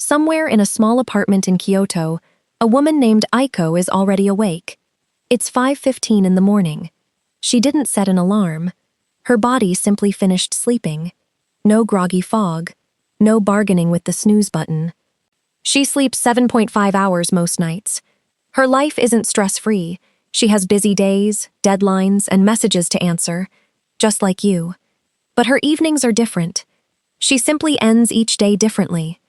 Somewhere in a small apartment in Kyoto, a woman named Aiko is already awake. It's 5:15 in the morning. She didn't set an alarm. Her body simply finished sleeping. No groggy fog. No bargaining with the snooze button. She sleeps 7.5 hours most nights. Her life isn't stress-free. She has busy days, deadlines, and messages to answer, just like you. But her evenings are different. She simply ends each day differently.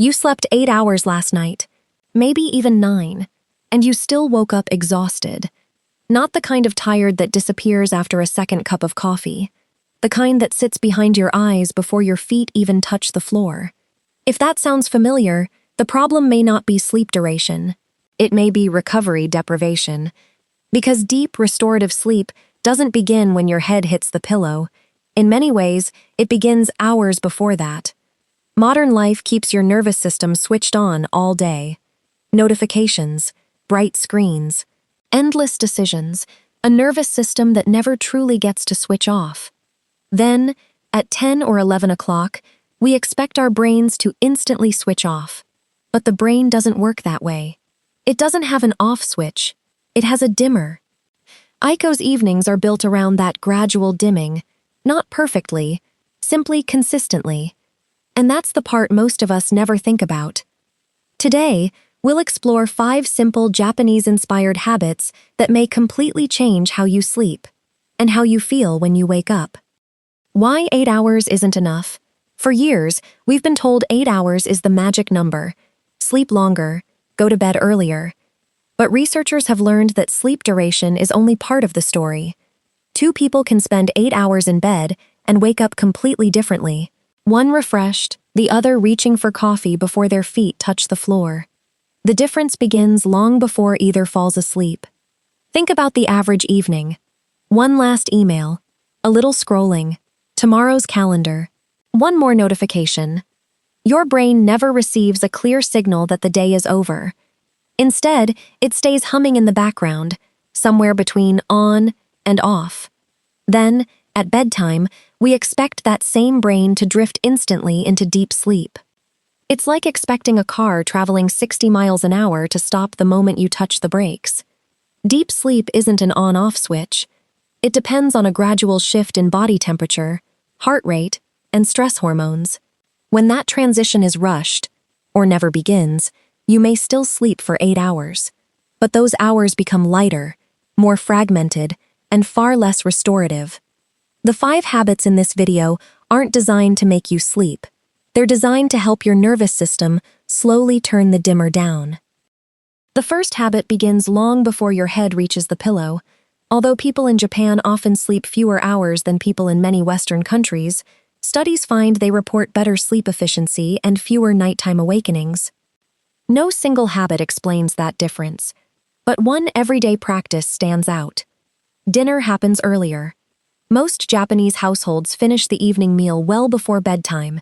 You slept 8 hours last night, maybe even 9, and you still woke up exhausted. Not the kind of tired that disappears after a second cup of coffee. The kind that sits behind your eyes before your feet even touch the floor. If that sounds familiar, the problem may not be sleep duration. It may be recovery deprivation. Because deep, restorative sleep doesn't begin when your head hits the pillow. In many ways, it begins hours before that. Modern life keeps your nervous system switched on all day. Notifications, bright screens, endless decisions, a nervous system that never truly gets to switch off. Then, at 10 or 11 o'clock, we expect our brains to instantly switch off. But the brain doesn't work that way. It doesn't have an off switch. It has a dimmer. Aiko's evenings are built around that gradual dimming, not perfectly, simply consistently. And that's the part most of us never think about. Today, we'll explore 5 simple Japanese-inspired habits that may completely change how you sleep and how you feel when you wake up. Why 8 hours isn't enough? For years, we've been told 8 hours is the magic number. Sleep longer, go to bed earlier. But researchers have learned that sleep duration is only part of the story. 2 people can spend 8 hours in bed and wake up completely differently. One refreshed, the other reaching for coffee before their feet touch the floor. The difference begins long before either falls asleep. Think about the average evening. One last email, a little scrolling, tomorrow's calendar, one more notification. Your brain never receives a clear signal that the day is over. Instead, it stays humming in the background, somewhere between on and off. Then, at bedtime, we expect that same brain to drift instantly into deep sleep. It's like expecting a car traveling 60 miles an hour to stop the moment you touch the brakes. Deep sleep isn't an on-off switch. It depends on a gradual shift in body temperature, heart rate, and stress hormones. When that transition is rushed, or never begins, you may still sleep for 8 hours. But those hours become lighter, more fragmented, and far less restorative. The 5 habits in this video aren't designed to make you sleep. They're designed to help your nervous system slowly turn the dimmer down. The first habit begins long before your head reaches the pillow. Although people in Japan often sleep fewer hours than people in many Western countries, studies find they report better sleep efficiency and fewer nighttime awakenings. No single habit explains that difference, but one everyday practice stands out. Dinner happens earlier. Most Japanese households finish the evening meal well before bedtime,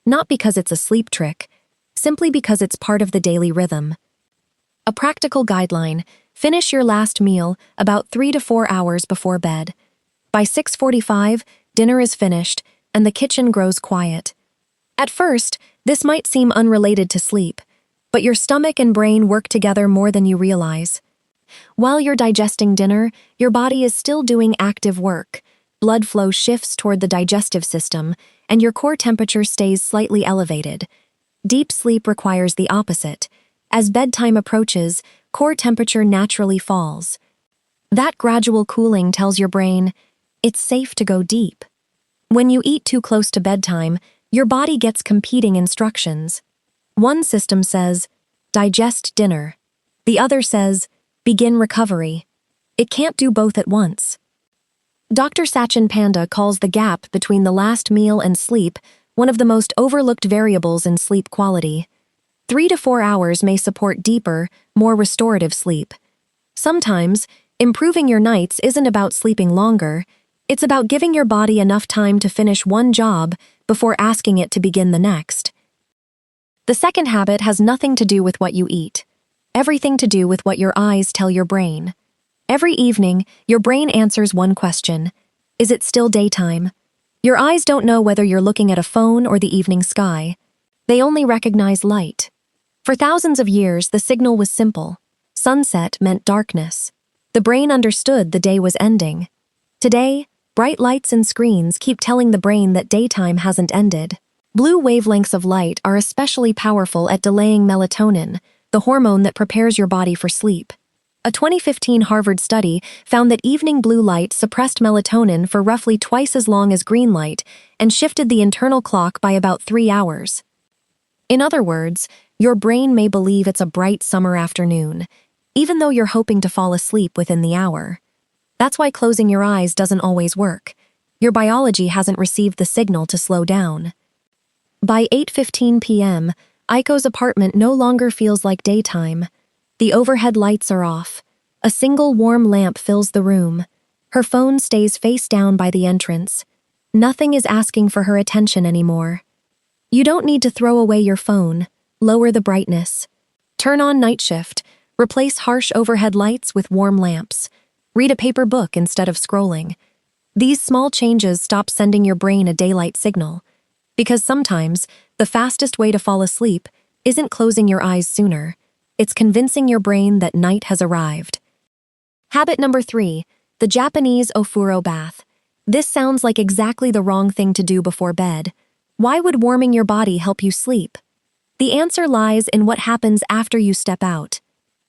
not because it's a sleep trick, simply because it's part of the daily rhythm. A practical guideline: finish your last meal about 3 to 4 hours before bed. By 6:45, dinner is finished, and the kitchen grows quiet. At first, this might seem unrelated to sleep, but your stomach and brain work together more than you realize. While you're digesting dinner, your body is still doing active work. Blood flow shifts toward the digestive system, and your core temperature stays slightly elevated. Deep sleep requires the opposite. As bedtime approaches, core temperature naturally falls. That gradual cooling tells your brain, it's safe to go deep. When you eat too close to bedtime, your body gets competing instructions. One system says, digest dinner. The other says, begin recovery. It can't do both at once. Dr. Sachin Panda calls the gap between the last meal and sleep one of the most overlooked variables in sleep quality. 3 to 4 hours may support deeper, more restorative sleep. Sometimes, improving your nights isn't about sleeping longer. It's about giving your body enough time to finish one job before asking it to begin the next. The second habit has nothing to do with what you eat. Everything to do with what your eyes tell your brain. Every evening, your brain answers one question: is it still daytime? Your eyes don't know whether you're looking at a phone or the evening sky. They only recognize light, For thousands of years, the signal was simple. Sunset meant darkness. The brain understood the day was ending. Today, bright lights and screens keep telling the brain that daytime hasn't ended. Blue wavelengths of light are especially powerful at delaying melatonin, the hormone that prepares your body for sleep. A 2015 Harvard study found that evening blue light suppressed melatonin for roughly twice as long as green light and shifted the internal clock by about 3 hours. In other words, your brain may believe it's a bright summer afternoon, even though you're hoping to fall asleep within the hour. That's why closing your eyes doesn't always work. Your biology hasn't received the signal to slow down. By 8:15 p.m., Aiko's apartment no longer feels like daytime. The overhead lights are off. A single warm lamp fills the room. Her phone stays face down by the entrance. Nothing is asking for her attention anymore. You don't need to throw away your phone. Lower the brightness. Turn on night shift. Replace harsh overhead lights with warm lamps. Read a paper book instead of scrolling. These small changes stop sending your brain a daylight signal. Because sometimes, the fastest way to fall asleep isn't closing your eyes sooner. It's convincing your brain that night has arrived. Habit number 3, the Japanese ofuro bath. This sounds like exactly the wrong thing to do before bed. Why would warming your body help you sleep? The answer lies in what happens after you step out.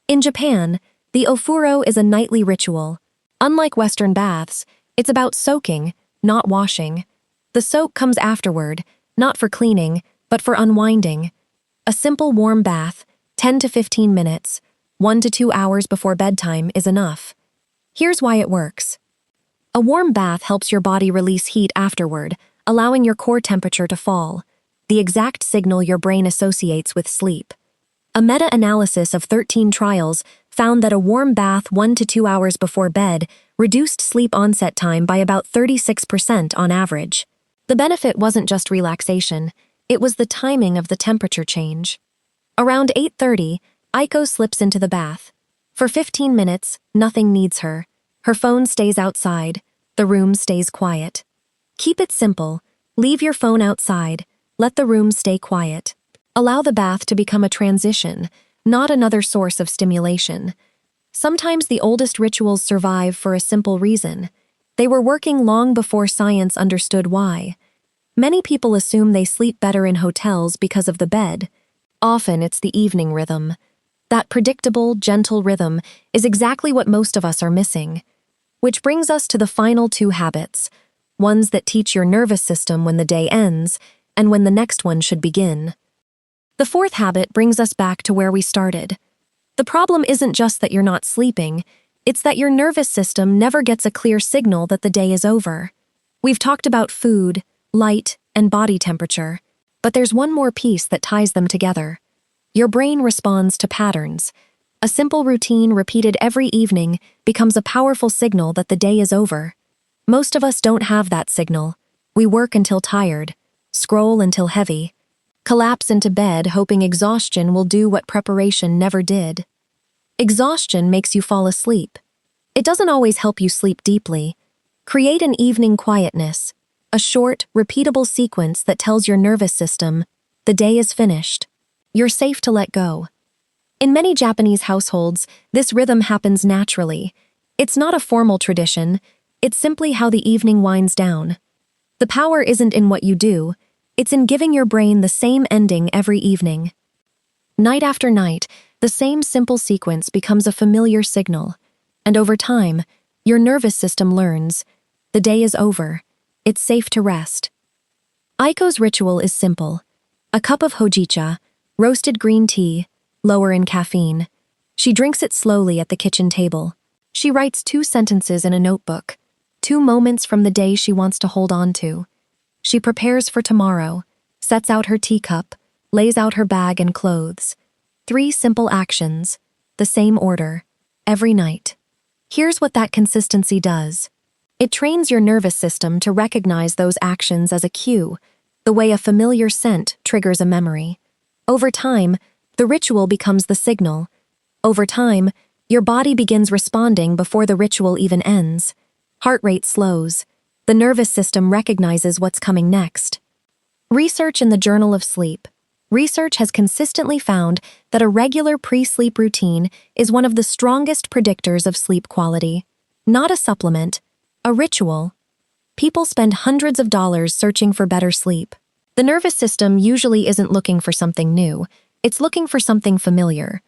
In Japan, the ofuro is a nightly ritual. Unlike Western baths, it's about soaking, not washing. The soak comes afterward, not for cleaning, but for unwinding. A simple warm bath, 10 to 15 minutes, 1 to 2 hours before bedtime is enough. Here's why it works. A warm bath helps your body release heat afterward, allowing your core temperature to fall, the exact signal your brain associates with sleep. A meta-analysis of 13 trials found that a warm bath 1 to 2 hours before bed reduced sleep onset time by about 36% on average. The benefit wasn't just relaxation, it was the timing of the temperature change. Around 8:30, Aiko slips into the bath. For 15 minutes, nothing needs her. Her phone stays outside. The room stays quiet. Keep it simple. Leave your phone outside. Let the room stay quiet. Allow the bath to become a transition, not another source of stimulation. Sometimes the oldest rituals survive for a simple reason. They were working long before science understood why. Many people assume they sleep better in hotels because of the bed. Often it's the evening rhythm. That predictable, gentle rhythm is exactly what most of us are missing. Which brings us to the final 2 habits, ones that teach your nervous system when the day ends and when the next one should begin. The 4th habit brings us back to where we started. The problem isn't just that you're not sleeping, it's that your nervous system never gets a clear signal that the day is over. We've talked about food, light, and body temperature, but there's one more piece that ties them together. Your brain responds to patterns. A simple routine repeated every evening becomes a powerful signal that the day is over. Most of us don't have that signal. We work until tired, scroll until heavy, collapse into bed hoping exhaustion will do what preparation never did. Exhaustion makes you fall asleep. It doesn't always help you sleep deeply. Create an evening quietness, a short, repeatable sequence that tells your nervous system, the day is finished. You're safe to let go. In many Japanese households, this rhythm happens naturally. It's not a formal tradition, it's simply how the evening winds down. The power isn't in what you do, it's in giving your brain the same ending every evening. Night after night, the same simple sequence becomes a familiar signal, and over time, your nervous system learns, the day is over, it's safe to rest. Aiko's ritual is simple. A cup of hojicha, roasted green tea, lower in caffeine. She drinks it slowly at the kitchen table. She writes 2 sentences in a notebook, 2 moments from the day she wants to hold on to. She prepares for tomorrow, sets out her teacup, lays out her bag and clothes. 3 simple actions, the same order, every night. Here's what that consistency does. It trains your nervous system to recognize those actions as a cue, the way a familiar scent triggers a memory. Over time, the ritual becomes the signal. Over time, your body begins responding before the ritual even ends. Heart rate slows. The nervous system recognizes what's coming next. Research in the Journal of Sleep Research has consistently found that a regular pre-sleep routine is one of the strongest predictors of sleep quality. Not a supplement, a ritual. People spend hundreds of dollars searching for better sleep. The nervous system usually isn't looking for something new, it's looking for something familiar.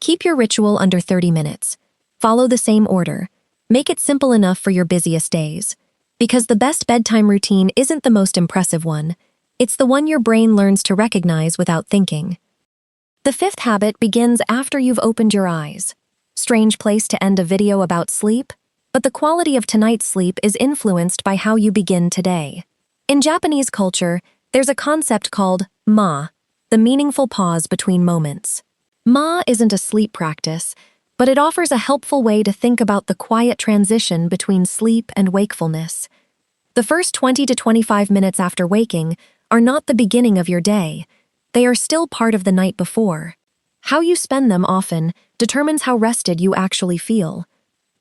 Keep your ritual under 30 minutes. Follow the same order. Make it simple enough for your busiest days. Because the best bedtime routine isn't the most impressive one, it's the one your brain learns to recognize without thinking. The fifth habit begins after you've opened your eyes. Strange place to end a video about sleep, but the quality of tonight's sleep is influenced by how you begin today. In Japanese culture, there's a concept called ma, the meaningful pause between moments. Ma isn't a sleep practice, but it offers a helpful way to think about the quiet transition between sleep and wakefulness. The first 20 to 25 minutes after waking are not the beginning of your day. They are still part of the night before. How you spend them often determines how rested you actually feel.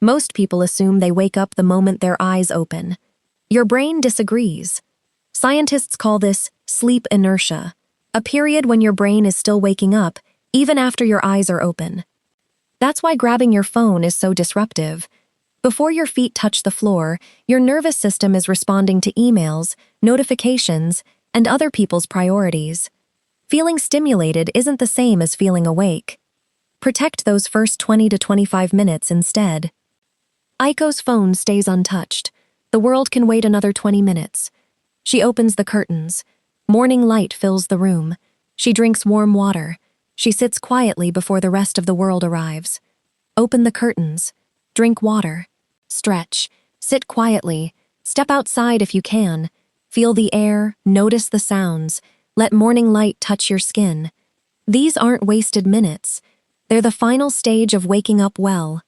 Most people assume they wake up the moment their eyes open. Your brain disagrees. Scientists call this sleep inertia, a period when your brain is still waking up even after your eyes are open. That's why grabbing your phone is so disruptive. Before your feet touch the floor, your nervous system is responding to emails, notifications, and other people's priorities. Feeling stimulated isn't the same as feeling awake. Protect those first 20 to 25 minutes instead. Aiko's phone stays untouched. The world can wait another 20 minutes. She opens the curtains. Morning light fills the room. She drinks warm water. She sits quietly before the rest of the world arrives. Open the curtains. Drink water. Stretch. Sit quietly. Step outside if you can. Feel the air, notice the sounds. Let morning light touch your skin. These aren't wasted minutes. They're the final stage of waking up well.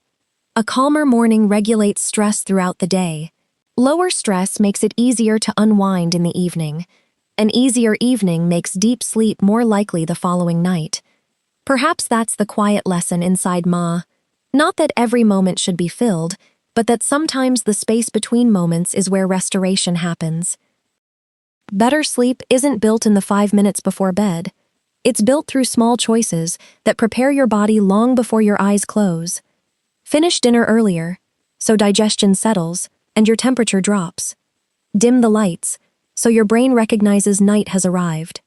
A calmer morning regulates stress throughout the day. Lower stress makes it easier to unwind in the evening. An easier evening makes deep sleep more likely the following night. Perhaps that's the quiet lesson inside Ma. Not that every moment should be filled, but that sometimes the space between moments is where restoration happens. Better sleep isn't built in the 5 minutes before bed. It's built through small choices that prepare your body long before your eyes close. Finish dinner earlier, so digestion settles and your temperature drops. Dim the lights, so your brain recognizes night has arrived.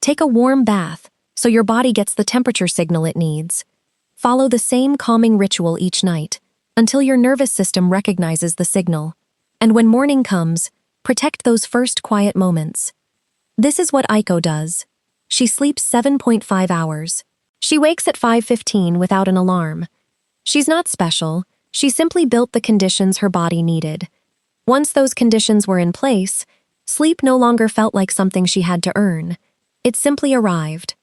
Take a warm bath, so your body gets the temperature signal it needs. Follow the same calming ritual each night, until your nervous system recognizes the signal. And when morning comes, protect those first quiet moments. This is what Aiko does. She sleeps 7.5 hours. She wakes at 5:15 without an alarm. She's not special, she simply built the conditions her body needed. Once those conditions were in place, sleep no longer felt like something she had to earn. It simply arrived.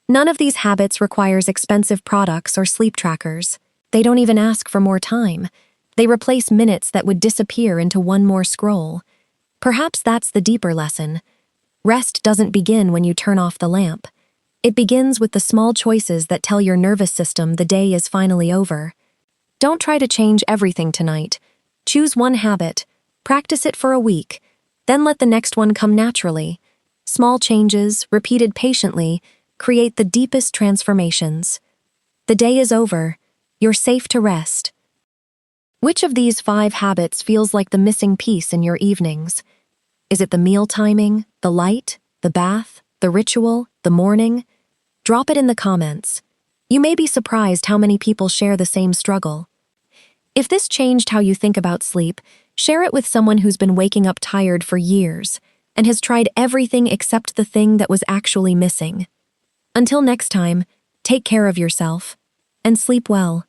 None of these habits requires expensive products or sleep trackers. They don't even ask for more time. They replace minutes that would disappear into one more scroll. Perhaps that's the deeper lesson. Rest doesn't begin when you turn off the lamp. It begins with the small choices that tell your nervous system the day is finally over. Don't try to change everything tonight. Choose one habit, practice it for a week, then let the next one come naturally. Small changes, repeated patiently, create the deepest transformations. The day is over. You're safe to rest. Which of these 5 habits feels like the missing piece in your evenings? Is it the meal timing, the light, the bath, the ritual, the morning? Drop it in the comments. You may be surprised how many people share the same struggle. If this changed how you think about sleep, share it with someone who's been waking up tired for years and has tried everything except the thing that was actually missing. Until next time, take care of yourself and sleep well.